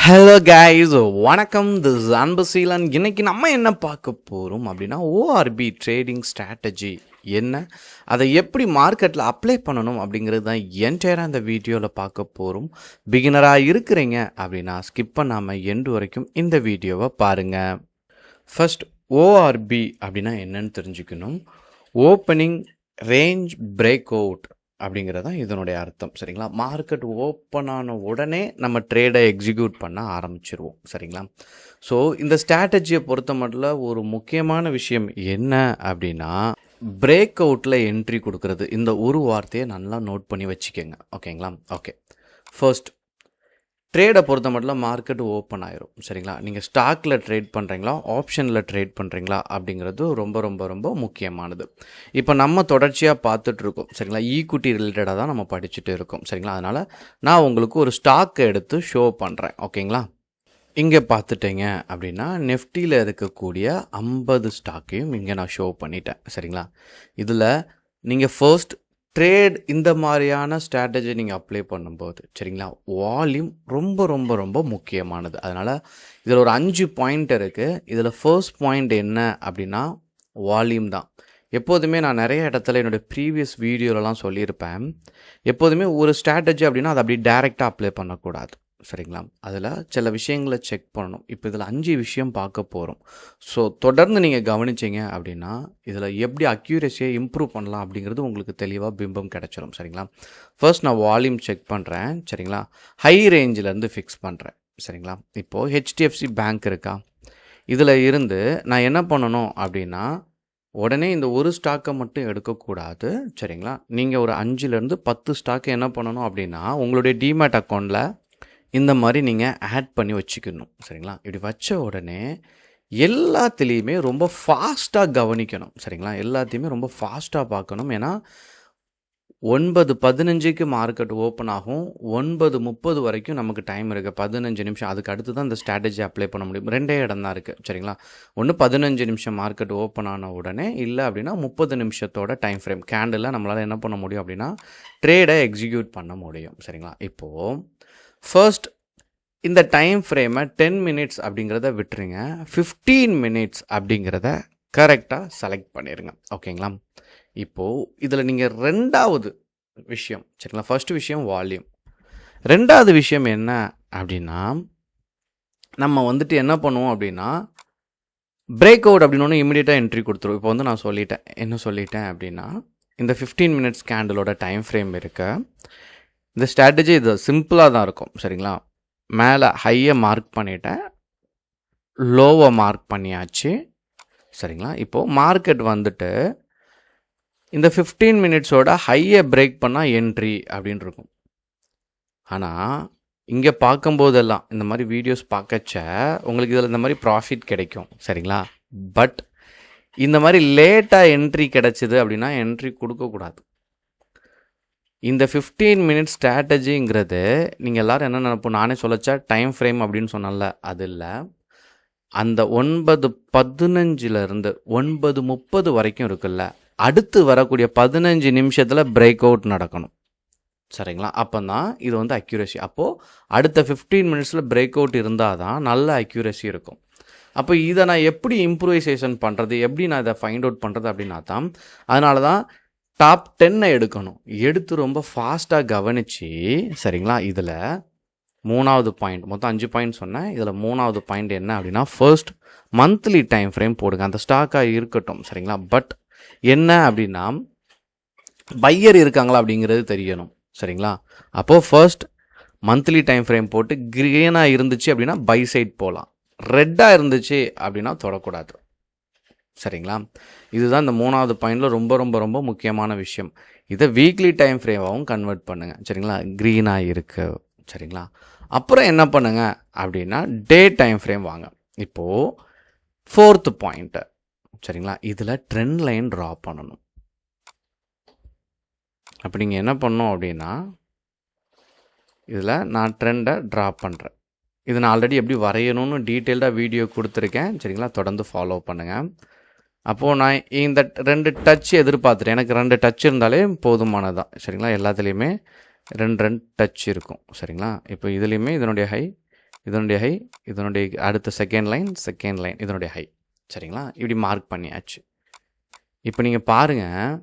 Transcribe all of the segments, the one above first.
Hello guys, வணக்கம். This is Anbuseelan. இன்னைக்கு நம்ம என்ன பார்க்க போகிறோம் அப்படின்னா, ஓஆர்பி ட்ரேடிங் ஸ்ட்ராட்டஜி என்ன, அதை எப்படி மார்க்கெட்டில் அப்ளை பண்ணணும் அப்படிங்கிறது தான் என்டையராக இந்த வீடியோவில் பார்க்க போகிறோம். பிகினராக இருக்கிறீங்க அப்படின்னா ஸ்கிப் பண்ணாமல் எண்டு வரைக்கும் இந்த வீடியோவை பாருங்கள். ஃபர்ஸ்ட், ஓஆர்பி அப்படின்னா என்னன்னு தெரிஞ்சுக்கணும். ஓப்பனிங் ரேஞ்ச் பிரேக் அவுட் அப்படிங்கிறது தான் இதனுடைய அர்த்தம். சரிங்களா? மார்க்கெட் ஓப்பன் ஆன உடனே நம்ம ட்ரேடை எக்ஸிக்யூட் பண்ண ஆரம்பிச்சிருவோம். சரிங்களா? ஸோ இந்த ஸ்ட்ராட்டஜியை பொறுத்த மட்டும் ஒரு முக்கியமான விஷயம் என்ன அப்படின்னா, பிரேக் அவுட்டில் என்ட்ரி கொடுக்கறது. இந்த ஒரு வார்த்தையை நல்லா நோட் பண்ணி வச்சுக்கோங்க. ஓகேங்களா? ஓகே, ஃபர்ஸ்ட் ட்ரேடை பொறுத்த மட்டும் மார்க்கெட் ஓப்பன் ஆயிரும். சரிங்களா? நீங்கள் ஸ்டாக்கில் ட்ரேட் பண்ணுறீங்களா, ஆப்ஷனில் ட்ரேட் பண்ணுறீங்களா அப்படிங்கிறது ரொம்ப ரொம்ப ரொம்ப முக்கியமானது. இப்போ நம்ம தொடர்ச்சியாக பார்த்துட்ருக்கோம். சரிங்களா? ஈக்விட்டி ரிலேட்டடாக தான் நம்ம படிச்சுட்டு இருக்கோம். சரிங்களா? அதனால் நான் உங்களுக்கு ஒரு ஸ்டாக்கை எடுத்து ஷோ பண்ணுறேன். ஓகேங்களா? இங்கே பார்த்துட்டீங்க அப்படின்னா நெஃப்டியில் இருக்கக்கூடிய 50 ஸ்டாக்கையும் இங்கே நான் ஷோ பண்ணிட்டேன். சரிங்களா? இதில் நீங்கள் ஃபர்ஸ்ட் ட்ரேட் இந்த மாதிரியான ஸ்ட்ராட்டஜி நீங்கள் அப்ளை பண்ணும்போது, சரிங்களா, வால்யூம் ரொம்ப ரொம்ப ரொம்ப முக்கியமானது. அதனால் இதில் ஒரு 5 பாயிண்ட் இருக்குது. இதில் ஃபர்ஸ்ட் பாயிண்ட் என்ன அப்படின்னா வால்யூம் தான். எப்போதுமே நான் நிறைய இடத்துல என்னுடைய ப்ரீவியஸ் வீடியோலலாம் சொல்லியிருப்பேன், எப்போதுமே ஒரு ஸ்ட்ராட்டஜி அப்படின்னா அதை அப்படி டைரெக்டாக அப்ளை பண்ணக்கூடாது. சரிங்களா? அதில் சில விஷயங்களை செக் பண்ணணும். இப்போ இதில் 5 விஷயம் பார்க்க போகிறோம். ஸோ தொடர்ந்து நீங்கள் கவனிச்சிங்க அப்படின்னா இதில் எப்படி அக்யூரஸியை இம்ப்ரூவ் பண்ணலாம் அப்படிங்கிறது உங்களுக்கு தெளிவாக பிம்பம் கிடச்சிரும். சரிங்களா? ஃபர்ஸ்ட் நான் வால்யூம் செக் பண்ணுறேன். சரிங்களா? ஹை ரேஞ்சிலேருந்து ஃபிக்ஸ் பண்ணுறேன். சரிங்களா? இப்போது ஹெச்டிஎஃப்சி பேங்க் இருக்கா, இதில் இருந்து நான் என்ன பண்ணணும் அப்படின்னா, உடனே இந்த ஒரு ஸ்டாக்கை மட்டும் எடுக்கக்கூடாது. சரிங்களா? நீங்கள் ஒரு 5லேருந்து 10 ஸ்டாக்கை என்ன பண்ணணும் அப்படின்னா உங்களுடைய டிமேட் அக்கௌண்ட்டில் இந்த மாதிரி நீங்கள் ஆட் பண்ணி வச்சுக்கணும். சரிங்களா? இப்படி வச்ச உடனே எல்லாத்துலேயுமே ரொம்ப ஃபாஸ்ட்டாக கவனிக்கணும். சரிங்களா? எல்லாத்தையுமே ரொம்ப ஃபாஸ்ட்டாக பார்க்கணும். ஏன்னா 9:15க்கு மார்க்கெட் ஓப்பன் ஆகும். 9:30 வரைக்கும் நமக்கு டைம் இருக்குது. 15 நிமிஷம். அதுக்கு அடுத்து தான் இந்த ஸ்ட்ராட்டஜி அப்ளை பண்ண முடியும். 2 இடம் தான் இருக்குது. சரிங்களா? ஒன்று 15 நிமிஷம் மார்க்கெட் ஓப்பன் ஆன உடனே, இல்லை அப்படின்னா 30 நிமிஷத்தோட டைம் ஃப்ரேம் கேண்டில் நம்மளால் என்ன பண்ண முடியும் அப்படின்னா ட்ரேடை எக்ஸிக்யூட் பண்ண முடியும். சரிங்களா? இப்போது ஃபர்ஸ்ட் இந்த டைம் ஃப்ரேமை 10 மினிட்ஸ் அப்படிங்கிறத விட்டுருங்க. 15 மினிட்ஸ் அப்படிங்கிறத கரெக்டாக செலக்ட் பண்ணிடுங்க. ஓகேங்களா? இப்போது இதில் நீங்கள் ரெண்டாவது விஷயம், சரிங்களா, ஃபர்ஸ்ட் விஷயம் வால்யூம், ரெண்டாவது விஷயம் என்ன அப்படின்னா, நம்ம வந்துட்டு என்ன பண்ணுவோம் அப்படின்னா பிரேக் அவுட் அப்படின்னு இமீடியட்டாக என்ட்ரி கொடுத்துருவோம். இப்போ வந்து நான் என்ன சொல்லிட்டேன் அப்படின்னா, இந்த 15 மினிட்ஸ் கேண்டிலோட டைம் ஃப்ரேம் இருக்க இந்த ஸ்ட்ராட்டஜி இது சிம்பிளாக தான் இருக்கும். சரிங்களா? மேலே ஹையை மார்க் பண்ணிட்டேன், லோவை மார்க் பண்ணியாச்சு. சரிங்களா? இப்போது மார்க்கெட் வந்துட்டு இந்த 15 மினிட்ஸோட ஹையை பிரேக் பண்ணால் என்ட்ரி அப்படின்னு இருக்கும். ஆனால் இங்கே பார்க்கும்போதெல்லாம் இந்த மாதிரி வீடியோஸ் பார்க்கச்ச உங்களுக்கு இதில் இந்த மாதிரி ப்ராஃபிட் கிடைக்கும். சரிங்களா? பட் இந்த மாதிரி லேட்டாக என்ட்ரி கிடச்சிது அப்படின்னா என்ட்ரி கொடுக்கக்கூடாது. இந்த 15 மினிட்ஸ் ஸ்ட்ராட்டஜிங்கிறது நீங்கள் எல்லோரும் என்ன நினைப்போம், நானே சொல்லச்சா டைம் ஃப்ரேம் அப்படின்னு சொன்னால, அது இல்லை. அந்த 9:15 9:30 வரைக்கும் இருக்குல்ல, அடுத்து வரக்கூடிய 15 நிமிஷத்தில் பிரேக் அவுட் நடக்கணும். சரிங்களா? அப்போ தான் இது வந்து அக்யூரஸி. அப்போது அடுத்த 15 மினிட்ஸில் பிரேக் அவுட் இருந்தால் தான் நல்ல அக்யூரஸி இருக்கும். அப்போ இதை நான் எப்படி இம்ப்ரூவைசேஷன் பண்ணுறது, எப்படி நான் இதை ஃபைண்ட் அவுட் பண்ணுறது அப்படின்னா தான், அதனால தான் டாப் 10 எடுக்கணும். எடுத்து ரொம்ப ஃபாஸ்ட்டாக கவனித்து, சரிங்களா, இதில் 3வது பாயிண்ட், மொத்தம் 5 பாயிண்ட் சொன்னேன். இதில் 3வது பாயிண்ட் என்ன அப்படின்னா, ஃபர்ஸ்ட் மந்த்லி டைம் ஃப்ரேம் போடுங்க. அந்த ஸ்டாக்காக இருக்கட்டும். சரிங்களா? பட் என்ன அப்படின்னா பையர் இருக்காங்களா அப்படிங்கிறது தெரியணும். சரிங்களா? அப்போது ஃபர்ஸ்ட் மந்த்லி டைம் ஃப்ரேம் போட்டு க்ரீனாக இருந்துச்சு அப்படின்னா பை சைட் போகலாம், ரெட்டாக இருந்துச்சு அப்படின்னா தொடக்கூடாது. சரிங்களா? இதுதான் இந்த 3வது பாயிண்டில் ரொம்ப ரொம்ப ரொம்ப முக்கியமான விஷயம். இதை வீக்லி டைம் ஃப்ரேமாகவும் கன்வெர்ட் பண்ணுங்கள். சரிங்களா? க்ரீனாக இருக்குது. சரிங்களா? அப்புறம் என்ன பண்ணுங்க அப்படின்னா டே டைம் ஃப்ரேம் வாங்க. இப்போது 4th பாயிண்ட்டு, சரிங்களா, இதில் ட்ரெண்ட் லைன் ட்ரா பண்ணணும். அப்போ நீங்கள் என்ன பண்ணணும் அப்படின்னா, இதில் நான் ட்ரெண்டை ட்ரா பண்ணுறேன். இது நான் ஆல்ரெடி எப்படி வரையணும்னு டீட்டெயில்டாக வீடியோ கொடுத்துருக்கேன். சரிங்களா? தொடர்ந்து ஃபாலோ பண்ணுங்கள். அப்போது நான் இந்த 2 டச் எதிர்பார்த்துட்டேன். எனக்கு 2 டச் இருந்தாலே போதுமானதான். சரிங்களா? எல்லாத்துலேயுமே 2 டச் இருக்கும். சரிங்களா? இப்போ இதுலேயுமே இதனுடைய ஹை, இதனுடைய ஹை, இதனுடைய அடுத்த செகண்ட் லைன் இதனுடைய ஹை. சரிங்களா? இப்படி மார்க் பண்ணியாச்சு. இப்போ நீங்கள் பாருங்கள்,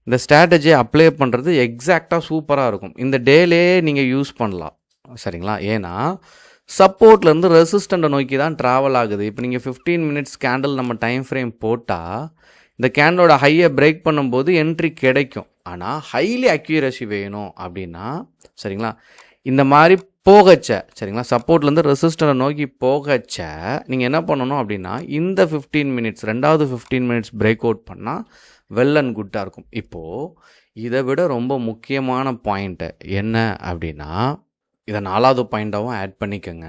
இந்த ஸ்ட்ராட்டஜியை அப்ளை பண்ணுறது எக்ஸாக்டாக சூப்பராக இருக்கும். இந்த டேலே நீங்கள் யூஸ் பண்ணலாம். சரிங்களா? ஏன்னா சப்போர்ட்லேருந்து ரெசிஸ்டண்ட்டை நோக்கி தான் ட்ராவல் ஆகுது. இப்போ நீங்கள் 15 மினிட்ஸ் கேண்டில் நம்ம டைம் ஃப்ரேம் போட்டால் இந்த கேண்டலோட ஹையை பிரேக் பண்ணும்போது என்ட்ரி கிடைக்கும். ஆனால் ஹைலி அக்யூரசி வேணும் அப்படின்னா, சரிங்களா, இந்த மாதிரி போகச்ச, சரிங்களா, சப்போர்ட்லேருந்து ரெசிஸ்டரை நோக்கி போகச்ச நீங்கள் என்ன பண்ணணும் அப்படின்னா, இந்த 15 மினிட்ஸ் ரெண்டாவது 15 மினிட்ஸ் பிரேக் அவுட் பண்ணால் வெல் அண்ட் குட்டாக இருக்கும். இப்போது இதை விட ரொம்ப முக்கியமான பாயிண்ட்டு என்ன அப்படின்னா, இதை 4வது பாயிண்ட்டாகவும் ஆட் பண்ணிக்கோங்க.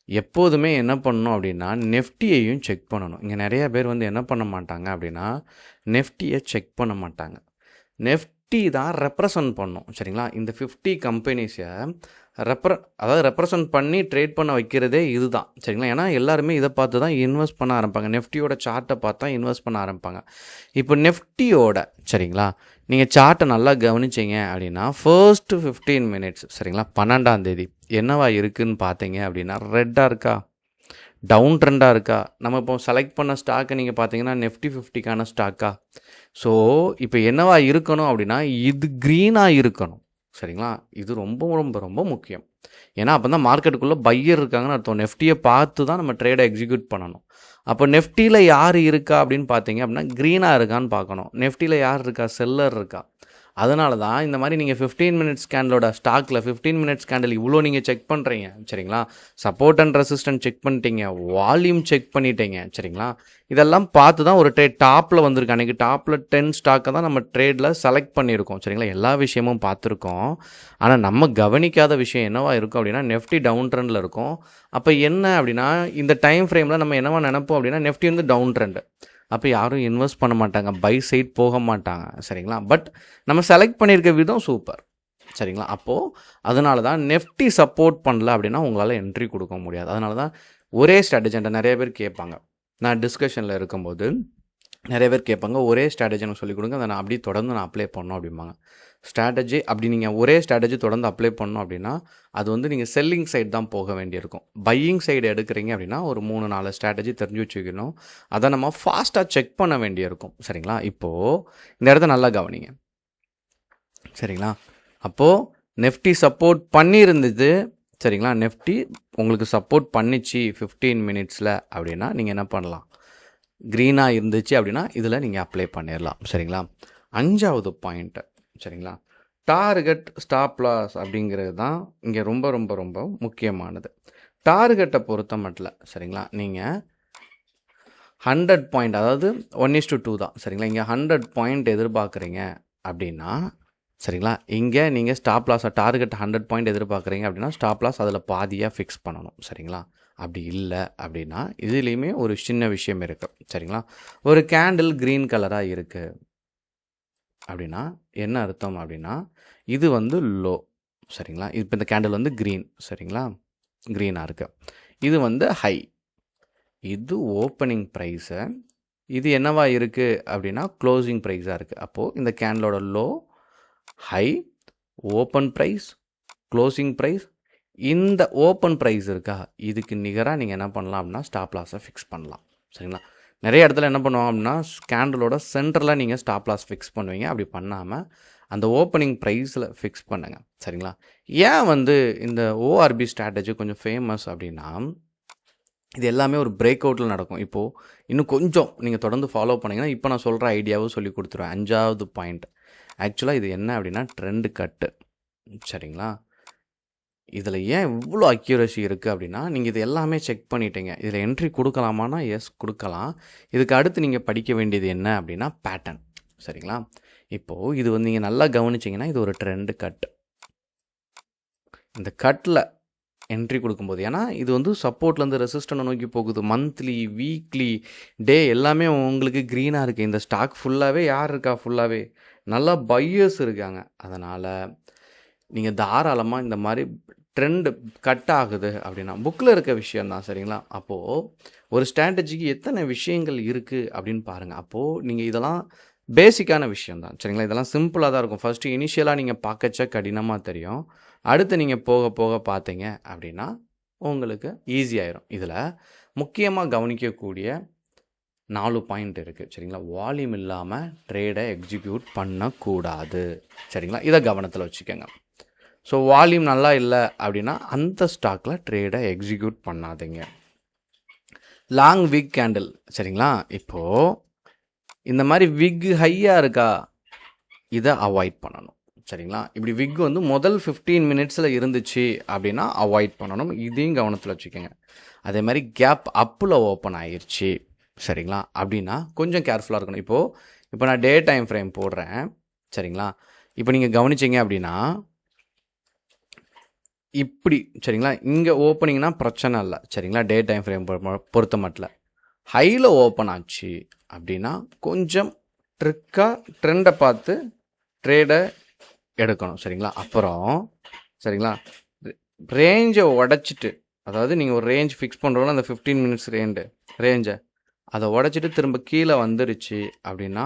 எப்போதுமே என்ன பண்ணணும் அப்படின்னா, நெஃப்டியையும் செக் பண்ணணும். இங்கே நிறையா பேர் வந்து என்ன பண்ண மாட்டாங்க அப்படின்னா, நெஃப்டியை செக் பண்ண மாட்டாங்க. நெஃப்டி தான் ரெப்ரசன்ட் பண்ணும். சரிங்களா? இந்த 50 கம்பெனிஸை அதாவது ரெப்ரசன்ட் பண்ணி ட்ரேட் பண்ண வைக்கிறதே இது தான். சரிங்களா? ஏன்னா எல்லாருமே இதை பார்த்து தான் இன்வெஸ்ட் பண்ண ஆரம்பிப்பாங்க. நெஃப்டியோட சார்ட்டை பார்த்து தான் இன்வெஸ்ட் பண்ண ஆரம்பிப்பாங்க. இப்போ நெஃப்டியோட, சரிங்களா, நீங்கள் சார்ட்டை நல்லா கவனிச்சிங்க அப்படின்னா ஃபர்ஸ்ட்டு 15 மினிட்ஸ், சரிங்களா, 12ஆம் தேதி என்னவா இருக்குதுன்னு பார்த்தீங்க அப்படின்னா, ரெட்டாக இருக்கா, டவுன் ட்ரெண்டாக இருக்கா? நம்ம இப்போ செலக்ட் பண்ண ஸ்டாக்கை நீங்கள் பார்த்தீங்கன்னா நெஃப்டி 50க்கான ஸ்டாக்கா? ஸோ இப்போ என்னவா இருக்கணும் அப்படின்னா, இது க்ரீனாக இருக்கணும். சரிங்களா? இது ரொம்ப ரொம்ப ரொம்ப முக்கியம். ஏன்னா அப்போ தான் மார்க்கெட்டுக்குள்ளே பையர் இருக்காங்கன்னு அர்த்தம். நெஃப்டியை பார்த்து தான் நம்ம ட்ரேடை எக்ஸிக்யூட் பண்ணணும். அப்போ நெஃப்டியில் யார் இருக்கா அப்படின்னு பார்த்தீங்க அப்படின்னா, க்ரீனாக இருக்கான்னு பார்க்கணும். நெஃப்டியில் யார் இருக்கா, செல்லர் இருக்கா. அதனால தான் இந்த மாதிரி நீங்கள் 15 மினிட்ஸ் கேண்டலோட ஸ்டாக்கில் 15 மினிட்ஸ் கேண்டில் இவ்வளோ நீங்கள் செக் பண்ணுறீங்க. சரிங்களா? சப்போர்ட் அண்ட் ரெசிஸ்டன்ட் செக் பண்ணிட்டீங்க, வால்யூம் செக் பண்ணிட்டீங்க. சரிங்களா? இதெல்லாம் பார்த்து தான் ஒரு ட்ரேட் டாப்பில் வந்திருக்கு. அன்றைக்கி டாப்பில் 10 ஸ்டாக்கை தான் நம்ம ட்ரேடில் செலக்ட் பண்ணியிருக்கோம். சரிங்களா? எல்லா விஷயமும் பார்த்துருக்கோம். ஆனால் நம்ம கவனிக்காத விஷயம் என்னவா இருக்கும் அப்படின்னா, நெஃப்டி டவுன் ட்ரெண்டில் இருக்கும். அப்போ என்ன அப்படின்னா, இந்த டைம் ஃப்ரேமில் நம்ம என்னவா நினைப்போம் அப்படின்னா, நெஃப்டி வந்து டவுன் ட்ரெண்டு. அப்போ யாரும் இன்வெஸ்ட் பண்ண மாட்டாங்க, பை சைட் போக மாட்டாங்க. சரிங்களா? பட் நம்ம செலக்ட் பண்ணியிருக்க விதம் சூப்பர். சரிங்களா? அப்போது அதனால தான் நெஃப்டி சப்போர்ட் பண்ணல அப்படின்னா உங்களால் என்ட்ரி கொடுக்க முடியாது. அதனால தான் ஒரே ஸ்ட்ராட்டஜி நிறைய பேர் கேட்பாங்க. நான் டிஸ்கஷனில் இருக்கும்போது நிறைய பேர் கேட்பாங்க, ஒரே ஸ்ட்ராட்டஜி எனக்கு சொல்லிக் கொடுங்க, அதை நான் அப்படியே தொடர்ந்து நான் அப்ளை பண்ணணும் அப்படிம்பாங்க. ஸ்ட்ராட்டஜி அப்படி நீங்கள் ஒரே ஸ்ட்ராட்டஜி தொடர்ந்து அப்ளை பண்ணணும் அப்படின்னா, அது வந்து நீங்கள் செல்லிங் சைடு தான் போக வேண்டியிருக்கும். பையிங் சைடு எடுக்கிறீங்க அப்படின்னா ஒரு 3-4 ஸ்ட்ராட்டஜி தெரிஞ்சு வச்சுக்கணும். அதை நம்ம ஃபாஸ்ட்டாக செக் பண்ண வேண்டியிருக்கும். சரிங்களா? இப்போது இந்த இடத்த நல்லா கவனிங்க. சரிங்களா? அப்போது நெஃப்டி சப்போர்ட் பண்ணியிருந்தது. சரிங்களா? நெஃப்டி உங்களுக்கு சப்போர்ட் பண்ணிச்சு 15 மினிட்ஸில் அப்படின்னா நீங்கள் என்ன பண்ணலாம், க்ரீனாக இருந்துச்சு அப்படின்னா இதில் நீங்கள் அப்ளை பண்ணிடலாம். சரிங்களா? 5வது பாயிண்ட்டு, சரிங்களா, டார்கெட் ஸ்டாப் லாஸ் அப்படிங்கிறது தான் இங்கே ரொம்ப ரொம்ப ரொம்ப முக்கியமானது. டார்கெட்டை பொறுத்த மட்டும், சரிங்களா, நீங்கள் 100 பாயிண்ட், அதாவது 1:2 தான். சரிங்களா? இங்கே 100 பாயிண்ட் எதிர்பார்க்குறீங்க அப்படின்னா, சரிங்களா, இங்கே நீங்கள் ஸ்டாப் லாஸை டார்கெட் 100 பாயிண்ட் எதிர்பார்க்குறீங்க அப்படின்னா ஸ்டாப் லாஸ் அதில் பாதியாக ஃபிக்ஸ் பண்ணணும். சரிங்களா? அப்படி இல்லை அப்படின்னா இதுலேயுமே ஒரு சின்ன விஷயம் இருக்குது. சரிங்களா? ஒரு கேண்டில் க்ரீன் கலராக இருக்குது அப்படின்னா என்ன அர்த்தம் அப்படின்னா, இது வந்து லோ. சரிங்களா? இப்போ இந்த கேண்டில் வந்து க்ரீன். சரிங்களா? க்ரீனாக இருக்குது. இது வந்து ஹை. இது ஓப்பனிங் ப்ரைஸு. இது என்னவா இருக்குது அப்படின்னா க்ளோசிங் ப்ரைஸாக இருக்குது. அப்போது இந்த கேண்டிலோட low, high, open price, closing price, இந்த ஓப்பன் ப்ரைஸ் இருக்கா, இதுக்கு நிகராக நீங்கள் என்ன பண்ணலாம் அப்படின்னா ஸ்டாப் லாஸை ஃபிக்ஸ் பண்ணலாம். சரிங்களா? நிறைய இடத்துல என்ன பண்ணுவாங்க அப்படின்னா, கேண்டலோட சென்டரில் நீங்கள் ஸ்டாப் லாஸ் ஃபிக்ஸ் பண்ணுவீங்க. அப்படி பண்ணாமல் அந்த ஓப்பனிங் ப்ரைஸில் ஃபிக்ஸ் பண்ணுங்கள். சரிங்களா? ஏன் வந்து இந்த ஓஆர்பி ஸ்ட்ராட்டஜி கொஞ்சம் ஃபேமஸ் அப்படின்னா, இது எல்லாமே ஒரு பிரேக் அவுட்டில் நடக்கும். இப்போது இன்னும் கொஞ்சம் நீங்கள் தொடர்ந்து ஃபாலோ பண்ணிங்கன்னா இப்போ நான் சொல்கிற ஐடியாவும் சொல்லி கொடுத்துருவேன். 5வது பாயிண்ட், ஆக்சுவலாக இது என்ன அப்படின்னா ட்ரெண்டு கட்டு. சரிங்களா? இதில் ஏன் இவ்வளோ அக்யூரசி இருக்குது அப்படின்னா, நீங்கள் இது எல்லாமே செக் பண்ணிட்டீங்க. இதில் என்ட்ரி கொடுக்கலாமான்னா எஸ் கொடுக்கலாம். இதுக்கு அடுத்து நீங்கள் படிக்க வேண்டியது என்ன அப்படின்னா பேட்டர்ன். சரிங்களா? இப்போது இது வந்து நீங்கள் நல்லா கவனிச்சிங்கன்னா இது ஒரு ட்ரெண்டு கட். இந்த கட்டில் என்ட்ரி கொடுக்கும்போது, ஏன்னா இது வந்து சப்போர்ட்லேருந்து ரெசிஸ்டன்ட் நோக்கி போகுது. மந்த்லி, வீக்லி, டே எல்லாமே உங்களுக்கு க்ரீனாக இருக்குது. இந்த ஸ்டாக் ஃபுல்லாகவே யார் இருக்கா, ஃபுல்லாகவே நல்லா பையர்ஸ் இருக்காங்க. அதனால் நீங்கள் தாராளமாக இந்த மாதிரி ட்ரெண்டு கட் ஆகுது அப்படின்னா புக்கில் இருக்க விஷயந்தான். சரிங்களா? அப்போது ஒரு ஸ்ட்ராட்டஜிக்கு எத்தனை விஷயங்கள் இருக்குது அப்படின்னு பாருங்கள். அப்போது நீங்கள் இதெல்லாம் பேசிக்கான விஷயந்தான். சரிங்களா? இதெல்லாம் சிம்பிளாக தான் இருக்கும். ஃபஸ்ட்டு இனிஷியலாக நீங்கள் பார்க்கச்ச கடினமாக தெரியும். அடுத்து நீங்கள் போக போக பார்த்தீங்க அப்படின்னா உங்களுக்கு ஈஸியாயிரும். இதில் முக்கியமாக கவனிக்கக்கூடிய 4 பாயிண்ட் இருக்குது சரிங்களா. வால்யூம் இல்லாமல் ட்ரேடை எக்ஸிக்யூட் பண்ணக்கூடாது சரிங்களா. இதை கவனத்தில் வச்சுக்கோங்க. ஸோ வால்யூம் நல்லா இல்லை அப்படின்னா அந்த ஸ்டாக்கில் ட்ரேடை எக்ஸிக்யூட் பண்ணாதீங்க. லாங் விக் கேண்டில் சரிங்களா. இப்போது இந்த மாதிரி விக் ஹையாக இருக்கா, இதை அவாய்ட் பண்ணணும் சரிங்களா. இப்படி விக் வந்து முதல் 15 மினிட்ஸில் இருந்துச்சு அப்படின்னா அவாய்ட் பண்ணணும். இதையும் கவனத்தில் வச்சுக்கோங்க. அதே மாதிரி கேப் அப்பில் ஓப்பன் ஆயிடுச்சு சரிங்களா அப்படின்னா கொஞ்சம் கேர்ஃபுல்லாக இருக்கணும். இப்போ நான் டே டைம் ஃப்ரேம் போடுறேன் சரிங்களா. இப்போ நீங்கள் கவனிச்சிங்க அப்படின்னா இப்படி சரிங்களா, இங்கே ஓப்பனிங்னா பிரச்சனை இல்லை சரிங்களா. டே டைம் ஃப்ரேம் பொறுத்த மட்டும் ஹையில் ஓப்பன் ஆச்சு அப்படின்னா கொஞ்சம் ட்ரிக்காக ட்ரெண்டை பார்த்து ட்ரேடை எடுக்கணும் சரிங்களா. அப்புறம் சரிங்களா, ரேஞ்சை உடச்சிட்டு, அதாவது நீங்கள் ஒரு ரேஞ்ச் ஃபிக்ஸ் பண்ணுறோன்னா அந்த 15 மினிட்ஸ் ரேஞ்சை அதை உடச்சிட்டு திரும்ப கீழே வந்துருச்சு அப்படின்னா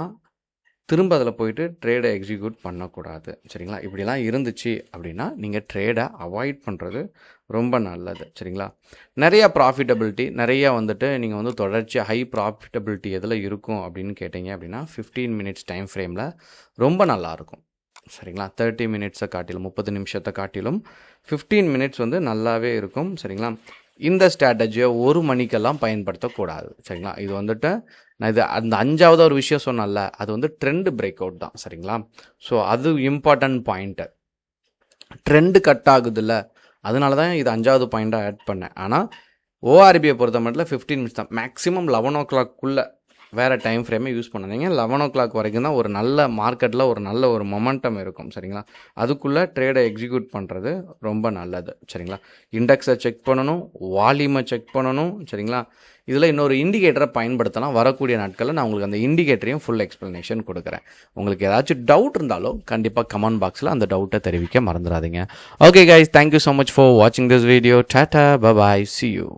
திரும்ப அதில் போயிட்டு ட்ரேடை எக்ஸிக்யூட் பண்ணக்கூடாது சரிங்களா. இப்படிலாம் இருந்துச்சு அப்படின்னா நீங்கள் ட்ரேடை அவாய்ட் பண்ணுறது ரொம்ப நல்லது சரிங்களா. நிறையா ப்ராஃபிட்டபிலிட்டி நிறையா வந்துட்டு நீங்கள் வந்து தொடர்ச்சியாக ஹை ப்ராஃபிட்டபிலிட்டி எதில் இருக்கும் அப்படின்னு கேட்டிங்க அப்படின்னா 15 மினிட்ஸ் டைம் ஃப்ரேமில் ரொம்ப நல்லாயிருக்கும் சரிங்களா. 30 மினிட்ஸை காட்டிலும் 30 நிமிஷத்தை காட்டிலும் 15 மினிட்ஸ் வந்து நல்லாவே இருக்கும் சரிங்களா. இந்த ஸ்ட்ராட்டஜியை 1 மணிக்கெல்லாம் பயன்படுத்தக்கூடாது சரிங்களா. இது வந்துட்டு நான் அந்த 5வது ஒரு விஷயம் சொன்னல, அது வந்து ட்ரெண்டு பிரேக் அவுட் தான் சரிங்களா. ஸோ அது இம்பார்ட்டன்ட் பாயிண்ட்டு. ட்ரெண்டு கட் ஆகுதுல்ல, அதனால தான் இது 5வது பாயிண்ட்டாக ஆட் பண்ணேன். ஆனால் ஓஆர்பியை பொறுத்த மட்டும் 15 மினிட்ஸ் தான். மேக்ஸிமம் 11 o'clock வேறு டைம் ஃப்ரேமே யூஸ் பண்ணாதீங்க. 11 o'clock வரைக்கும் தான் ஒரு நல்ல மார்க்கெட்டில் ஒரு நல்ல ஒரு மொமெண்டம் இருக்கும் சரிங்களா. அதுக்குள்ளே ட்ரேடை எக்ஸிக்யூட் பண்ணுறது ரொம்ப நல்லது சரிங்களா. இண்டெக்ஸை செக் பண்ணணும், வால்யூமை செக் பண்ணணும் சரிங்களா. இதில் இன்னொரு இண்டிகேட்டரை பயன்படுத்தலாம். வரக்கூடிய நாட்களில் நான் உங்களுக்கு அந்த இண்டிகேட்டரையும் ஃபுல் எக்ஸ்ப்ளனேஷன் கொடுக்குறேன். உங்களுக்கு ஏதாச்சும் டவுட் இருந்தாலும் கண்டிப்பாக கமெண்ட் பாக்ஸில் அந்த டவுட்டை தெரிவிக்க மறந்துடாதீங்க. Okay guys, thank you so much for வாட்சிங் this video. Tata, bye bye, see you.